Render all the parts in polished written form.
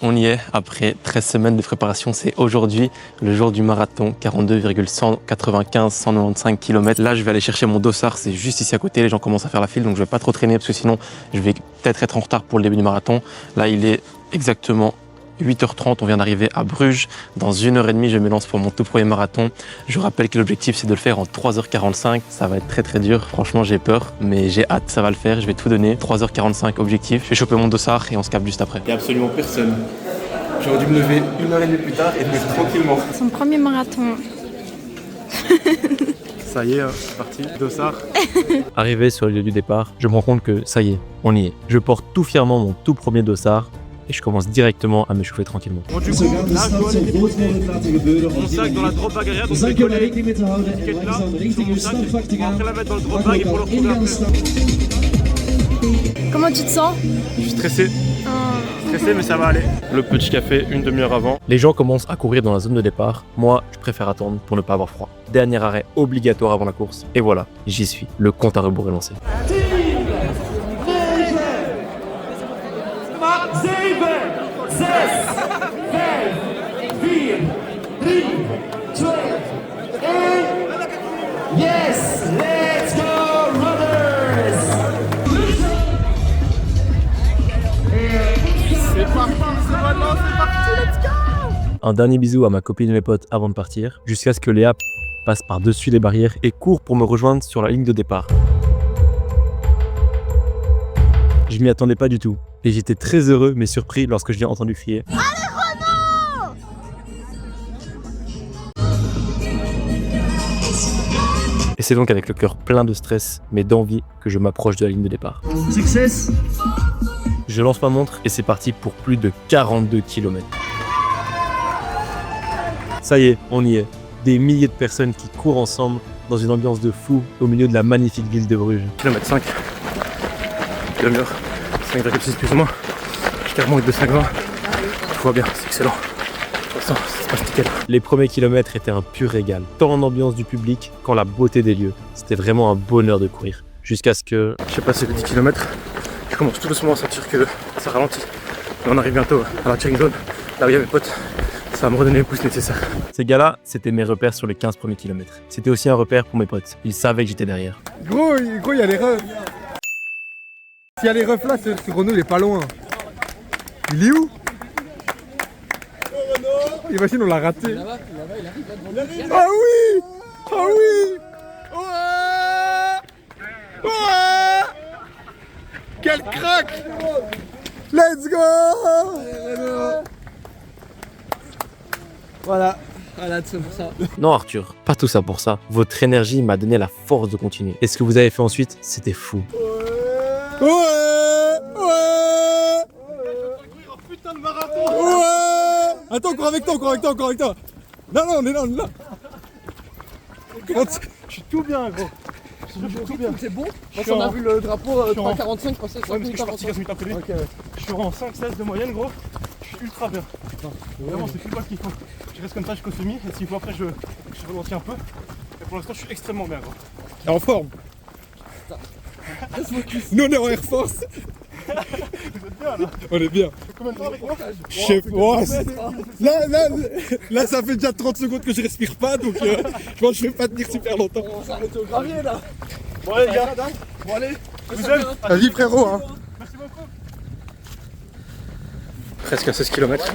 On y est, après 13 semaines de préparation, c'est aujourd'hui le jour du marathon, 42,195 km. Là, je vais aller chercher mon dossard, c'est juste ici à côté, les gens commencent à faire la file, donc je vais pas trop traîner parce que sinon, je vais peut-être être en retard pour le début du marathon. Là, il est exactement 8h30, on vient d'arriver à Bruges. Dans 1h30, je me lance pour mon tout premier marathon. Je vous rappelle que l'objectif, c'est de le faire en 3h45. Ça va être très très dur. Franchement, j'ai peur, mais j'ai hâte, ça va le faire. Je vais tout donner. 3h45 objectif. Je vais choper mon dossard et on se capte juste après. Il n'y a absolument personne. J'aurais dû me lever 1h30 plus tard et de me lever tranquillement. Son premier marathon. Ça y est, c'est parti. Dossard. Arrivé sur le lieu du départ, je me rends compte que ça y est, on y est. Je porte tout fièrement mon tout premier dossard. Et je commence directement à m'échauffer tranquillement. Bon, du coup, là, je dois aller déposer mon sac dans la drop bag arrière. Donc, je vais coller l'étiquette là sur mon sac. On va après la mettre dans le drop bag et pour le retrouver après. Comment tu te sens? Je suis stressé. Stressé, mais ça va aller. Le petit café, une demi-heure avant. Les gens commencent à courir dans la zone de départ. Moi, je préfère attendre pour ne pas avoir froid. Dernier arrêt obligatoire avant la course. Et voilà, j'y suis. Le compte à rebours est lancé. 7, 6, 5, 4, 3, 2, 1. Yes, let's go runners. C'est parti, c'est maintenant, c'est parti, let's go. Un dernier bisou à ma copine et mes potes avant de partir, jusqu'à ce que Léa passe par-dessus les barrières et court pour me rejoindre sur la ligne de départ. Je m'y attendais pas du tout. Et j'étais très heureux mais surpris lorsque je l'ai entendu crier. Allez Renaud! Et c'est donc avec le cœur plein de stress mais d'envie que je m'approche de la ligne de départ. Success. Je lance ma montre et c'est parti pour plus de 42 km. Ça y est, on y est. Des milliers de personnes qui courent ensemble dans une ambiance de fou au milieu de la magnifique ville de Bruges. Kilomètre 5. Demi-heure. 5,6 plus ou moins. J'ai carrément eu de 5,20. Tout va bien, c'est excellent. De toute façon, ça se passe nickel. Les premiers kilomètres étaient un pur régal. Tant l'ambiance du public qu'en la beauté des lieux. C'était vraiment un bonheur de courir. Jusqu'à ce que... J'ai passé les 10 km. Je commence tout doucement à sentir que ça ralentit. Et on arrive bientôt à la cheering zone. Là où il y a mes potes. Ça va me redonner le pouce nécessaire. Ces gars-là, c'était mes repères sur les 15 premiers kilomètres. C'était aussi un repère pour mes potes. Ils savaient que j'étais derrière. Gros, il y a les refs. S'il y a les refs là, ce Renault il est pas loin. Il est où? Imagine on l'a raté. Ah oui! Ah oui! Ouais! Quel crack! Let's go! Voilà tout ça pour ça. Non Arthur, pas tout ça pour ça. Votre énergie m'a donné la force de continuer. Et ce que vous avez fait ensuite, c'était fou. Ouais! Putain de marathon! Ouais! Attends, encore avec toi. Non, on est là. Je suis tout bien, gros. C'est bon. On a vu le drapeau 3,45 passer 5 minutes avant. Je suis en 5,16 de moyenne, gros. Je suis ultra bien. Vraiment, c'est tout bas qu'il faut. Je reste comme ça jusqu'au semi. Et s'il faut, après, je ralentis un peu. Et pour l'instant, je suis extrêmement bien, gros. Et en forme. Nous, on est en Air Force. Vous êtes bien, là? On est bien. Combien de temps avec moi? Chef, là, ça fait déjà 30 secondes que je respire pas, donc je pense que je vais pas tenir super longtemps. On s'arrête au gravier là. Bon, allez, les gars. Bon, allez. Vas-y, frérot. Hein. Merci beaucoup. Presque à 16 km.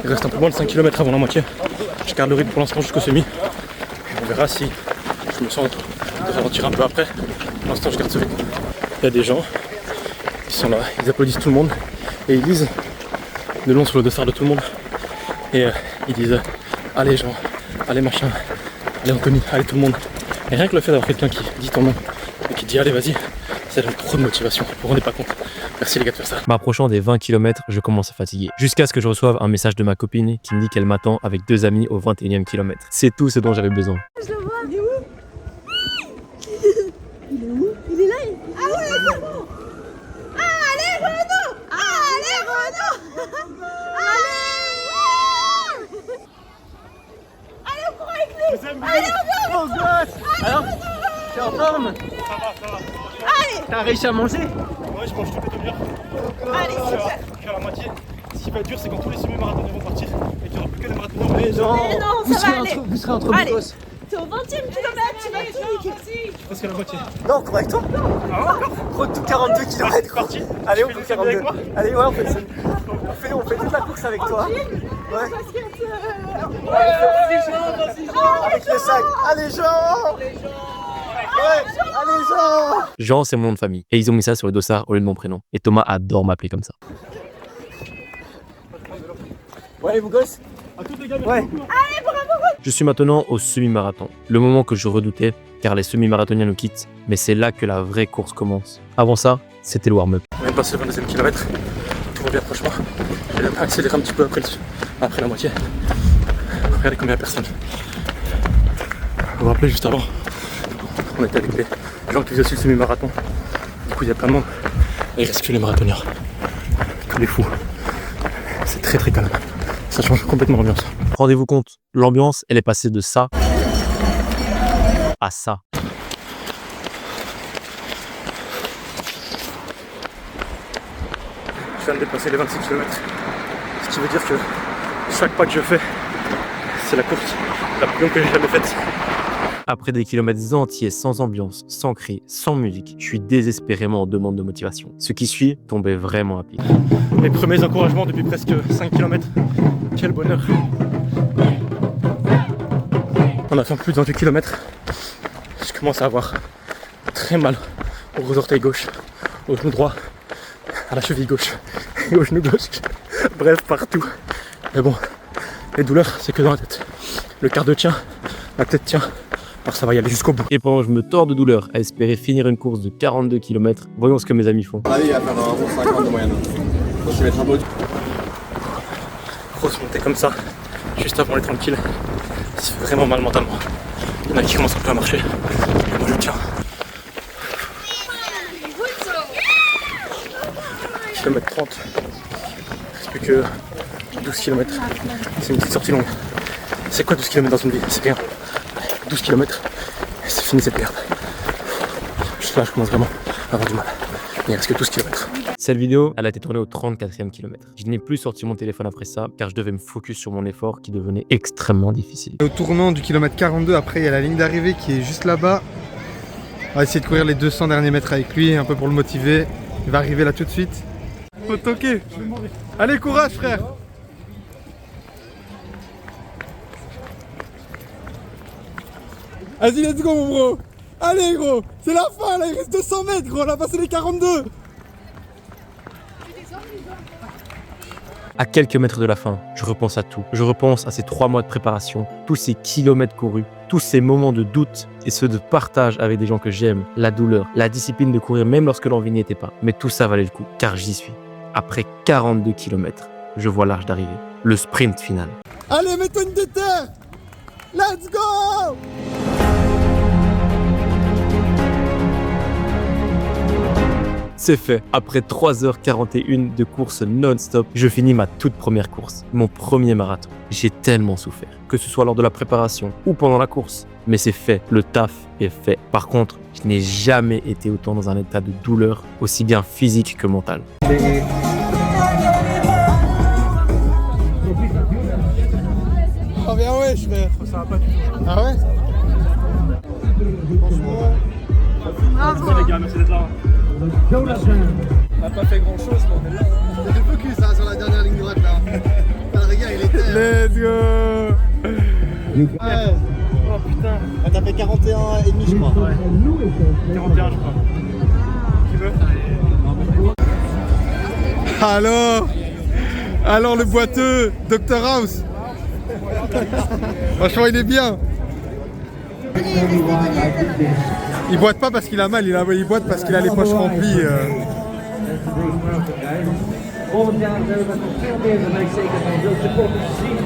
Il reste un peu moins de 5 km avant la moitié. Je garde le rythme pour l'instant jusqu'au semi. On verra si je me sens de ralentir un peu après. Pour l'instant, je garde ce rythme. Il y a des gens, ils sont là, ils applaudissent tout le monde et ils lisent de long sur le dossard de tout le monde. Et ils disent allez Jean, allez machin, allez Anthony, allez tout le monde. Et rien que le fait d'avoir quelqu'un qui dit ton nom et qui dit allez vas-y, ça donne trop de motivation, vous vous rendez pas compte. Merci les gars de faire ça. M'approchant des 20 km, je commence à fatiguer. Jusqu'à ce que je reçoive un message de ma copine qui me dit qu'elle m'attend avec 2 amis au 21e kilomètre. C'est tout ce dont j'avais besoin. Je le vois. Il est où? Il est où? Il est là. Ah ouais, c'est bon. Allez Renaud! Allez Renaud! Allez, on court avec lui! Allez, on vient! Alors, t'es en forme? Ça va. Allez! T'as réussi à manger? Ouais, je mange toutes les demi-heures. Allez, super! Je suis à la moitié. Si qui va être dur, c'est quand tous les semi-marathoniens vont partir et qu'il n'y aura plus que les marathoniens. Mais non, Mais non, ça va aller. vous serez entre Allez. bosses. T'es au 20e kilomètre, tu vas tout niquer. Parce qu'à la moitié. Non, on court avec toi. Ah encore. Gros, tout 42 km. Parti. Allez, on Tu court fais le avec 42. moi. Allez, ouais, on fait toute la course avec toi. Ouais. Avec le sac. Allez, Jean. Ouais, allez, Jean. Jean, c'est mon nom de famille. Et ils ont mis ça sur le dossard au lieu de mon prénom. Et Thomas adore m'appeler comme ça. Ouais, vous gosses. À tous les gars, Ouais. Je suis maintenant au semi-marathon. Le moment que je redoutais, car les semi-marathoniens nous quittent. Mais c'est là que la vraie course commence. Avant ça, c'était le warm-up. On vient de passer le 22e kilomètre. Tout va bien, franchement. J'ai même accéléré un petit peu après la moitié. Regardez combien de personnes. Vous vous rappelez juste avant, on était avec les gens qui faisaient aussi le semi-marathon. Du coup, il y a plein de monde. Et il reste que les marathoniens. Que les fous. C'est très très calme. Ça change complètement l'ambiance. Rendez-vous compte, l'ambiance, elle est passée de ça à ça. Je viens de dépasser les 26 km. Ce qui veut dire que chaque pas que je fais, c'est la course la plus longue que j'ai jamais faite. Après des kilomètres entiers sans ambiance, sans cris, sans musique, je suis désespérément en demande de motivation. Ce qui suit tombait vraiment à pic. Mes premiers encouragements depuis presque 5 km. Quel bonheur. On a fait plus de 28 km. Je commence à avoir très mal aux gros orteils gauche, au genou droit, à la cheville gauche et au genou gauche. Bref, partout. Mais bon, les douleurs, c'est que dans la tête. Le cardio tient, la tête tient. Alors ça va y aller jusqu'au bout. Et pendant que je me tords de douleur à espérer finir une course de 42 km, voyons ce que mes amis font. Allez, il va faire un 50 de moyenne. Je vais mettre un peu. Grosse montée comme ça, juste avant les tranquilles. Ça fait vraiment mal mentalement. Il y en a qui commencent un peu à marcher. Et moi je tiens. Kilomètre 30. Il reste plus que 12 km. C'est une petite sortie longue. C'est quoi 12 km dans une vie? C'est rien. 12 km, c'est fini cette merde. Là, je commence vraiment à avoir du mal. Il reste que 12 km. Cette vidéo, elle a été tournée au 34e kilomètre. Je n'ai plus sorti mon téléphone après ça, car je devais me focus sur mon effort qui devenait extrêmement difficile. Au tournant du kilomètre 42, après il y a la ligne d'arrivée qui est juste là-bas. On va essayer de courir les 200 derniers mètres avec lui, un peu pour le motiver. Il va arriver là tout de suite. Faut toquer. Allez, courage frère. Vas-y, let's go mon bro. Allez gros, c'est la fin là, il reste 200 mètres gros, on a passé les 42. À quelques mètres de la fin, je repense à tout. Je repense à ces 3 mois de préparation, tous ces kilomètres courus, tous ces moments de doute et ceux de partage avec des gens que j'aime, la douleur, la discipline de courir même lorsque l'envie n'y était pas. Mais tout ça valait le coup, car j'y suis. Après 42 km, je vois l'arche d'arrivée, le sprint final. Allez, mets-toi une déterre. Let's go. C'est fait. Après 3h41 de course non-stop, je finis ma toute première course, mon premier marathon. J'ai tellement souffert, que ce soit lors de la préparation ou pendant la course. Mais c'est fait, le taf est fait. Par contre, je n'ai jamais été autant dans un état de douleur, aussi bien physique que mental. Oh bien ouais frère. Ça va pas du tout. Ah ouais. Merci les gars, merci d'être là. On n'a pas fait grand chose, mais on est là. Il est focus hein, sur la dernière ligne droite là. Le regard il était. Let's go. Ouais. Oh putain. Ah, t'as fait 41 et demi je crois. Ouais. 41 je crois. Qui veut? Alors le boiteux, Dr House. Franchement il est bien. Il boite pas parce qu'il a mal, il boite parce qu'il a les poches remplies. Volgend jaar zijn we met nog veel meer van mij zeker van veel supporters te zien.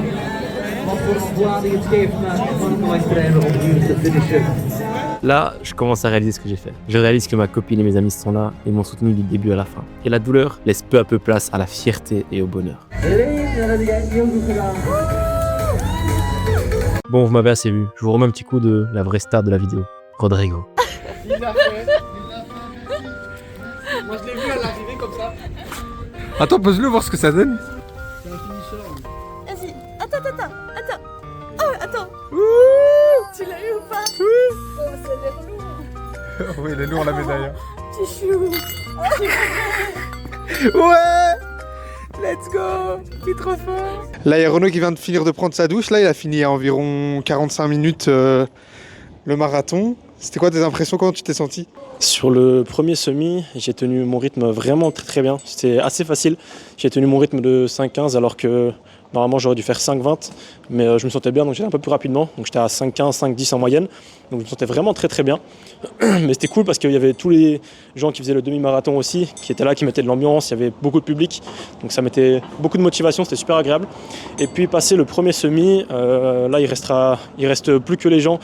Wat voor ontlading het geeft naar mountainbike-trainer om hier te finishen. Là, je commence à réaliser ce que j'ai fait. Je réalise que ma copine et mes amis sont là et m'ont soutenu du début à la fin. Et la douleur laisse peu à peu place à la fierté et au bonheur. Bon, vous m'avez assez vu. Je vous remets un petit coup de la vraie star de la vidéo, Rodrigo. Il l'a fait. Moi je l'ai vu à l'arrivée comme ça. Attends, pose-le voir ce que ça donne. Vas-y. Attends. Oh, attends. Tu l'as eu ou pas? Oh, ça a l'air lourd. Oui, il est lourd la médaille. Hein. Petit chou. Ouais! Let's go! T'es trop fort! Là, il y a Renaud qui vient de finir de prendre sa douche. Là, il a fini à environ 45 minutes le marathon. C'était quoi tes impressions? Comment tu t'es senti? Sur le premier semi, j'ai tenu mon rythme vraiment très bien. C'était assez facile. J'ai tenu mon rythme de 5,15 alors que normalement j'aurais dû faire 5,20. Mais je me sentais bien donc j'allais un peu plus rapidement. Donc j'étais à 5,15, 5,10 en moyenne. Donc je me sentais vraiment très bien. Mais c'était cool parce qu'il y avait tous les gens qui faisaient le demi-marathon aussi, qui étaient là, qui mettaient de l'ambiance. Il y avait beaucoup de public. Donc ça mettait beaucoup de motivation, c'était super agréable. Et puis passé le premier semi, là il reste plus que les gens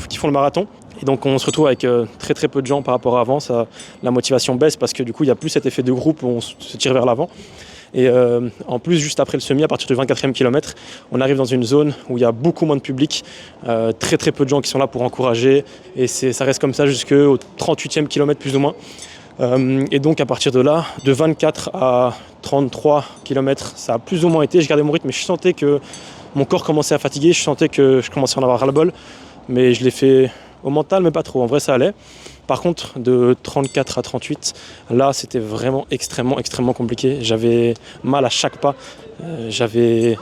qui font le marathon. Et donc on se retrouve avec très peu de gens par rapport à avant. La motivation baisse parce que du coup il n'y a plus cet effet de groupe où on se tire vers l'avant. Et en plus, juste après le semi, à partir du 24e kilomètre, on arrive dans une zone où il y a beaucoup moins de public, très peu de gens qui sont là pour encourager. Et ça reste comme ça jusqu'au 38e kilomètre plus ou moins. Et donc à partir de là, de 24 à 33 km, ça a plus ou moins été. Je gardais mon rythme, mais je sentais que mon corps commençait à fatiguer. Je sentais que je commençais à en avoir ras-le-bol. Mais je l'ai fait au mental, mais pas trop. En vrai, ça allait. Par contre, de 34 à 38, là, c'était vraiment extrêmement compliqué. J'avais mal à chaque pas. J'avais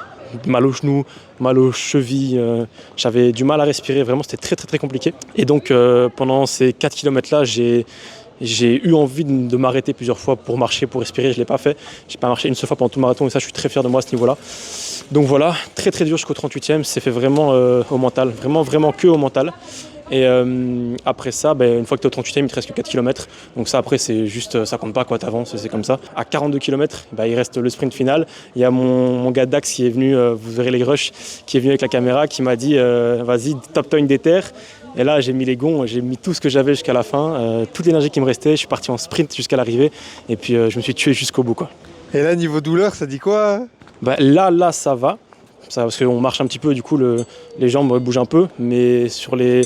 mal aux genoux, mal aux chevilles. J'avais du mal à respirer. Vraiment, c'était très compliqué. Et donc, pendant ces 4 km-là, j'ai eu envie de m'arrêter plusieurs fois pour marcher, pour respirer. Je ne l'ai pas fait. Je n'ai pas marché une seule fois pendant tout le marathon et ça, je suis très fier de moi à ce niveau-là. Donc voilà, très dur jusqu'au 38e. C'est fait vraiment au mental. Vraiment que au mental. Et après ça, une fois que tu es au 38e, il te reste que 4 km. Donc ça, après, c'est juste, ça compte pas, quoi, t'avances, c'est comme ça. À 42 km, il reste le sprint final. Il y a mon gars Dax qui est venu, vous verrez les rushs, qui est venu avec la caméra, qui m'a dit vas-y, top-toi une déter. Et là, j'ai mis les gonds, j'ai mis tout ce que j'avais jusqu'à la fin, toute l'énergie qui me restait. Je suis parti en sprint jusqu'à l'arrivée. Et puis, je me suis tué jusqu'au bout, quoi. Et là, niveau douleur, ça dit quoi? Là, ça va. Parce qu'on marche un petit peu, du coup, les jambes bougent un peu. Mais sur les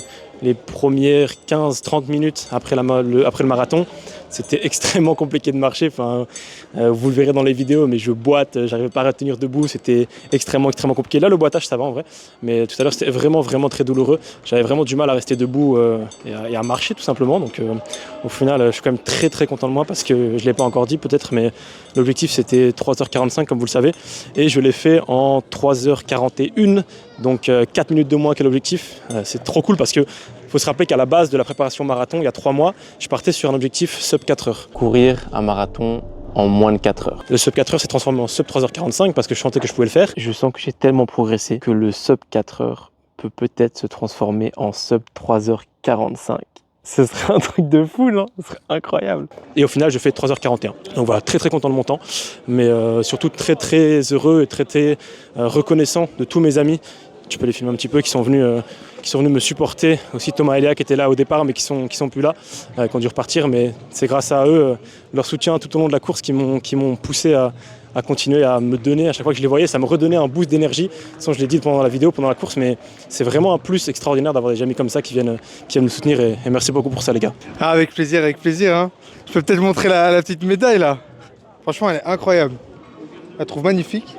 premières 15-30 minutes après le marathon, c'était extrêmement compliqué de marcher. Enfin, vous le verrez dans les vidéos, mais je boite, j'arrivais pas à tenir debout, c'était extrêmement compliqué. Là, le boitage, ça va en vrai, mais tout à l'heure, c'était vraiment très douloureux. J'avais vraiment du mal à rester debout et à marcher tout simplement. Donc, au final, je suis quand même très content de moi parce que je l'ai pas encore dit peut-être, mais l'objectif c'était 3h45 comme vous le savez, et je l'ai fait en 3h41. Donc 4 minutes de moins que l'objectif. C'est trop cool parce que faut se rappeler qu'à la base de la préparation marathon, il y a 3 mois, je partais sur un objectif sub 4 heures. Courir un marathon en moins de 4 heures. Le sub 4 heures s'est transformé en sub 3h45 parce que je sentais que je pouvais le faire. Je sens que j'ai tellement progressé que le sub 4 heures peut peut-être se transformer en sub 3h45. Ce serait un truc de fou, non? Ce serait incroyable. Et au final, je fais 3h41. Donc voilà, très content de mon temps, mais surtout très heureux et très reconnaissant de tous mes amis. Tu peux les filmer un petit peu, qui sont venus me supporter. Aussi Thomas et Léa qui étaient là au départ, mais qui sont plus là, qui ont dû repartir. Mais c'est grâce à eux, leur soutien tout au long de la course, qui m'ont poussé à continuer à me donner. À chaque fois que je les voyais, ça me redonnait un boost d'énergie. Sans, je l'ai dit pendant la vidéo, pendant la course, mais c'est vraiment un plus extraordinaire d'avoir des amis comme ça qui viennent me soutenir. Et merci beaucoup pour ça, les gars. Ah, avec plaisir. Hein. Je peux peut-être montrer la petite médaille là. Franchement, elle est incroyable. Je la trouve magnifique.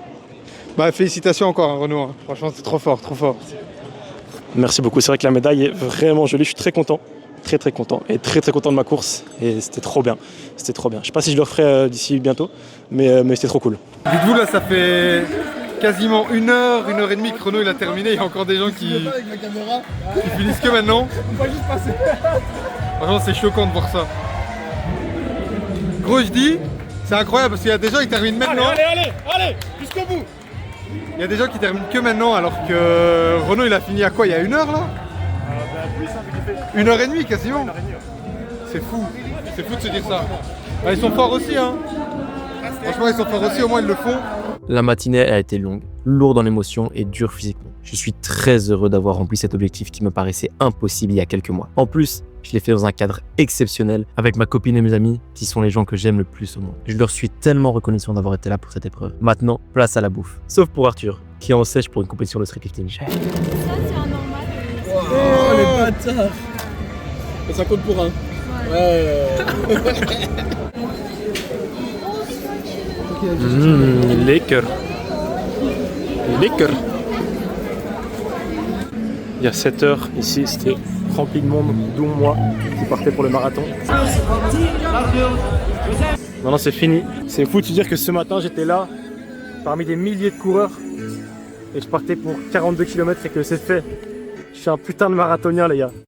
Félicitations encore, hein, Renaud. Franchement, c'est trop fort. Merci beaucoup. C'est vrai que la médaille est vraiment jolie. Je suis très content. Très content. Et très content de ma course. Et c'était trop bien. Je sais pas si je le referai d'ici bientôt, mais c'était trop cool. Dites-vous, là, ça fait quasiment 1 heure et demie que Renaud il a terminé. Il y a encore des gens qui finissent que maintenant. On va juste passer. Franchement, c'est choquant de voir ça. Gros, je dis, c'est incroyable parce qu'il y a des gens qui terminent maintenant. Allez, jusqu'au bout. Il y a des gens qui terminent que maintenant alors que Renaud il a fini à quoi? Il y a 1 heure là? Oui, ça fait 1h30 quasiment. C'est fou de se dire ça. Ils sont forts aussi hein. Franchement ils sont forts aussi, au moins ils le font. La matinée a été longue, lourde en émotions et dure physiquement. Je suis très heureux d'avoir rempli cet objectif qui me paraissait impossible il y a quelques mois. En plus, je l'ai fait dans un cadre exceptionnel avec ma copine et mes amis qui sont les gens que j'aime le plus au monde. Je leur suis tellement reconnaissant d'avoir été là pour cette épreuve. Maintenant, place à la bouffe. Sauf pour Arthur, qui est en sèche pour une compétition de streetlifting. Ça, c'est un normal. Oh, les bâtards. Ça compte pour un. Ouais. Lecker. Lekker. Il y a 7 heures, ici c'était rempli de monde, dont moi qui partais pour le marathon. Maintenant c'est fini. C'est fou de se dire que ce matin j'étais là, parmi des milliers de coureurs, et je partais pour 42 km et que c'est fait. Je suis un putain de marathonien les gars.